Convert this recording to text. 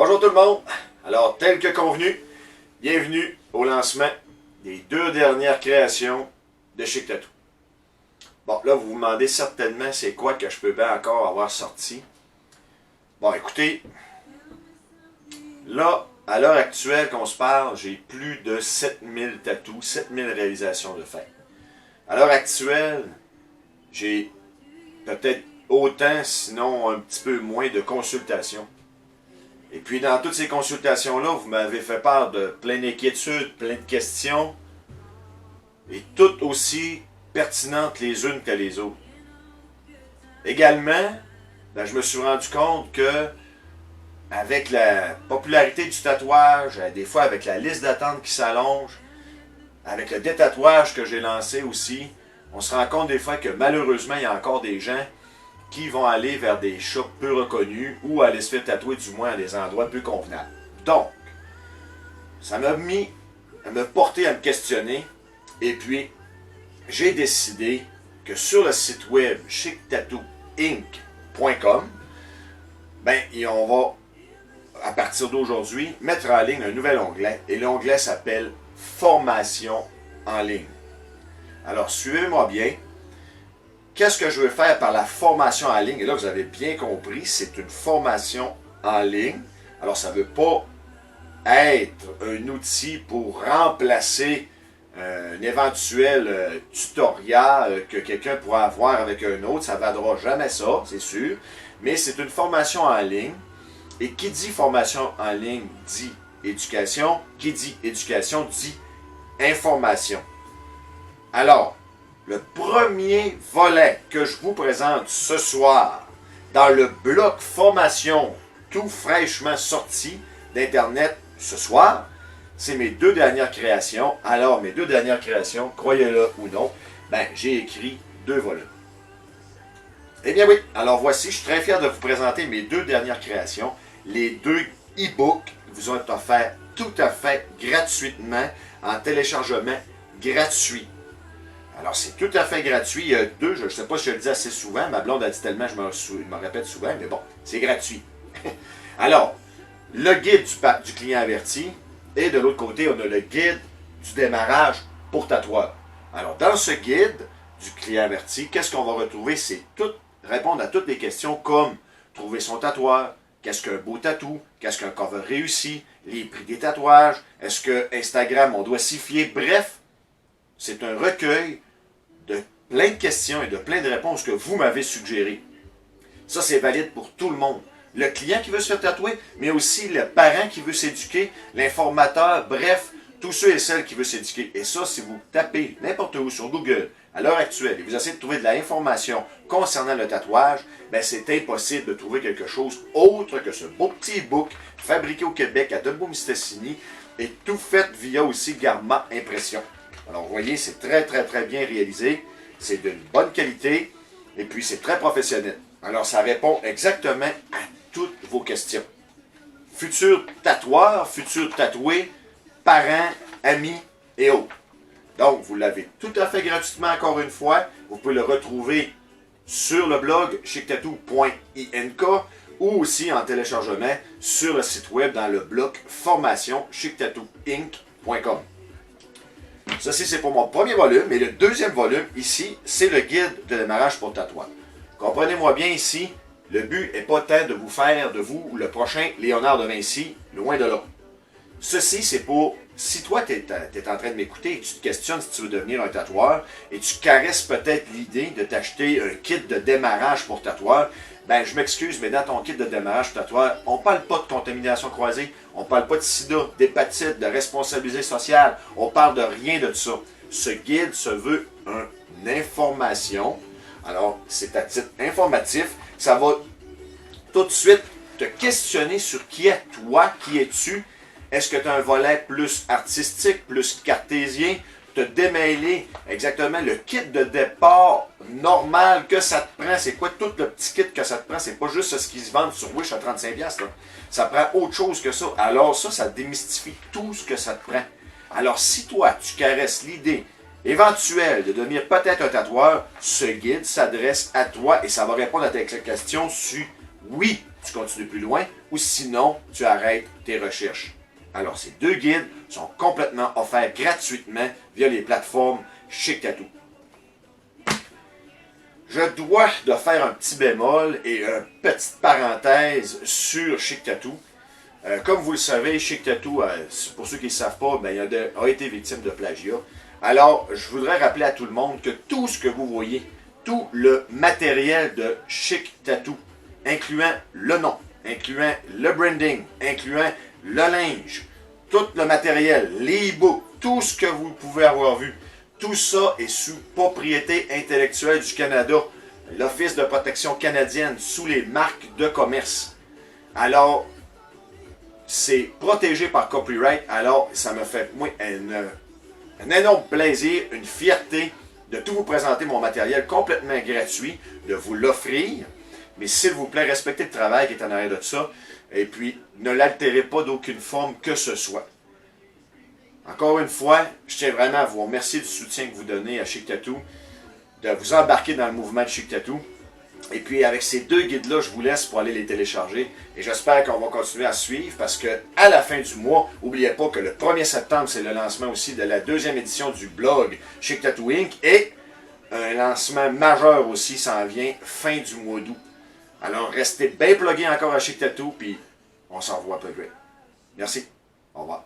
Bonjour tout le monde! Alors, tel que convenu, bienvenue au lancement des 2 dernières créations de Chic Tattoo. Bon, là, vous vous demandez certainement c'est quoi que je peux bien encore avoir sorti. Bon, écoutez, là, à l'heure actuelle qu'on se parle, j'ai plus de 7000 tatous, 7000 réalisations de fait. À l'heure actuelle, j'ai peut-être autant, sinon un petit peu moins de consultations. Et puis dans toutes ces consultations-là, vous m'avez fait part de plein d'inquiétudes, plein de questions, et toutes aussi pertinentes les unes que les autres. Également, ben, je me suis rendu compte que avec la popularité du tatouage, des fois avec la liste d'attente qui s'allonge, avec le détatouage que j'ai lancé aussi, on se rend compte des fois que malheureusement, il y a encore des gens qui vont aller vers des shops peu reconnus ou aller se faire tatouer du moins à des endroits peu convenables. Donc, ça m'a mis à me porter à me questionner et puis j'ai décidé que sur le site web chictattooinc.com, ben, on va, à partir d'aujourd'hui, mettre en ligne un nouvel onglet et l'onglet s'appelle Formation en ligne. Alors, suivez-moi bien. Qu'est-ce que je veux faire par la formation en ligne? Et là, vous avez bien compris, c'est une formation en ligne. Alors, ça ne veut pas être un outil pour remplacer un éventuel tutoriel que quelqu'un pourra avoir avec un autre. Ça ne vaudra jamais ça, c'est sûr. Mais c'est une formation en ligne. Et qui dit formation en ligne dit éducation. Qui dit éducation dit information. Alors, le premier volet que je vous présente ce soir dans le bloc formation tout fraîchement sorti d'Internet ce soir, c'est mes 2 dernières créations. Alors, mes 2 dernières créations, croyez-le ou non, ben, j'ai écrit 2 volumes. Eh bien oui, alors voici, je suis très fier de vous présenter mes 2 dernières créations. Les 2 e-books vous ont été offerts tout à fait gratuitement en téléchargement gratuit. Alors, c'est tout à fait gratuit. Il y a 2, je ne sais pas si je le dis assez souvent. Ma blonde a dit tellement, je me répète souvent, mais bon, c'est gratuit. Alors, le guide du client averti. Et de l'autre côté, on a le guide du démarrage pour tatoueur. Alors, dans ce guide du client averti, qu'est-ce qu'on va retrouver? C'est répondre à toutes les questions comme trouver son tatoueur, qu'est-ce qu'un beau tatou, qu'est-ce qu'un cover réussi, les prix des tatouages, est-ce que Instagram, on doit s'y fier? Bref, c'est un recueil de plein de questions et de plein de réponses que vous m'avez suggérées. Ça, c'est valide pour tout le monde. Le client qui veut se faire tatouer, mais aussi le parent qui veut s'éduquer, l'informateur, bref, tous ceux et celles qui veulent s'éduquer. Et ça, si vous tapez n'importe où sur Google, à l'heure actuelle, et vous essayez de trouver de l'information concernant le tatouage, ben c'est impossible de trouver quelque chose autre que ce beau petit e-book fabriqué au Québec à Debout-Mistassini et tout fait via aussi Garma Impression. Alors, vous voyez, c'est très, très, très bien réalisé. C'est d'une bonne qualité. Et puis, c'est très professionnel. Alors, ça répond exactement à toutes vos questions. Futurs tatoueurs, futurs tatoués, parents, amis et autres. Donc, vous l'avez tout à fait gratuitement encore une fois. Vous pouvez le retrouver sur le blog chictattoo.ink ou aussi en téléchargement sur le site web dans le bloc formation chictattooinc.com. Ceci, c'est pour mon premier volume. Et le deuxième volume, ici, c'est le guide de démarrage pour tatouage. Comprenez-moi bien ici, le but n'est pas tant de vous faire de vous le prochain Léonard de Vinci, loin de là. Ceci, c'est pour, si toi, tu es en train de m'écouter et tu te questionnes si tu veux devenir un tatoueur et tu caresses peut-être l'idée de t'acheter un kit de démarrage pour tatoueur, ben je m'excuse, mais dans ton kit de démarrage pour tatoueur, on ne parle pas de contamination croisée, on ne parle pas de sida, d'hépatite, de responsabilité sociale, on parle de rien de ça. Ce guide se veut une information. Alors, c'est à titre informatif. Ça va tout de suite te questionner sur qui es toi, qui es-tu. Est-ce que tu as un volet plus artistique, plus cartésien? Te démêler exactement le kit de départ normal que ça te prend. C'est quoi tout le petit kit que ça te prend? C'est pas juste ce qui se vend sur Wish à 35$. Là. Ça prend autre chose que ça. Alors ça démystifie tout ce que ça te prend. Alors si toi, tu caresses l'idée éventuelle de devenir peut-être un tatoueur, ce guide s'adresse à toi et ça va répondre à tes questions sur oui, tu continues plus loin, ou sinon, tu arrêtes tes recherches. Alors, ces 2 guides sont complètement offerts gratuitement via les plateformes Chic Tattoo. Je dois de faire un petit bémol et une petite parenthèse sur Chic Tattoo. Comme vous le savez, Chic Tattoo, pour ceux qui ne le savent pas, ben, a été victime de plagiat. Alors, je voudrais rappeler à tout le monde que tout ce que vous voyez, tout le matériel de Chic Tattoo, incluant le nom, incluant le branding, incluant le linge, tout le matériel, les e-books, tout ce que vous pouvez avoir vu, tout ça est sous propriété intellectuelle du Canada, l'Office de protection canadienne, sous les marques de commerce. Alors, c'est protégé par copyright, alors ça me fait moi un énorme plaisir, une fierté de tout vous présenter mon matériel complètement gratuit, de vous l'offrir. Mais s'il vous plaît, respectez le travail qui est en arrière de ça. Et puis, ne l'altérez pas d'aucune forme que ce soit. Encore une fois, je tiens vraiment à vous remercier du soutien que vous donnez à Chic Tattoo, de vous embarquer dans le mouvement de Chic Tattoo. Et puis, avec ces 2 guides-là, je vous laisse pour aller les télécharger. Et j'espère qu'on va continuer à suivre parce que à la fin du mois, n'oubliez pas que le 1er septembre, c'est le lancement aussi de la 2e édition du blog Chic Tattoo Inc. Et un lancement majeur aussi s'en vient fin du mois d'août. Alors, restez bien plugués encore à Chic Tattoo, puis on s'en revoit peu près. Merci. Au revoir.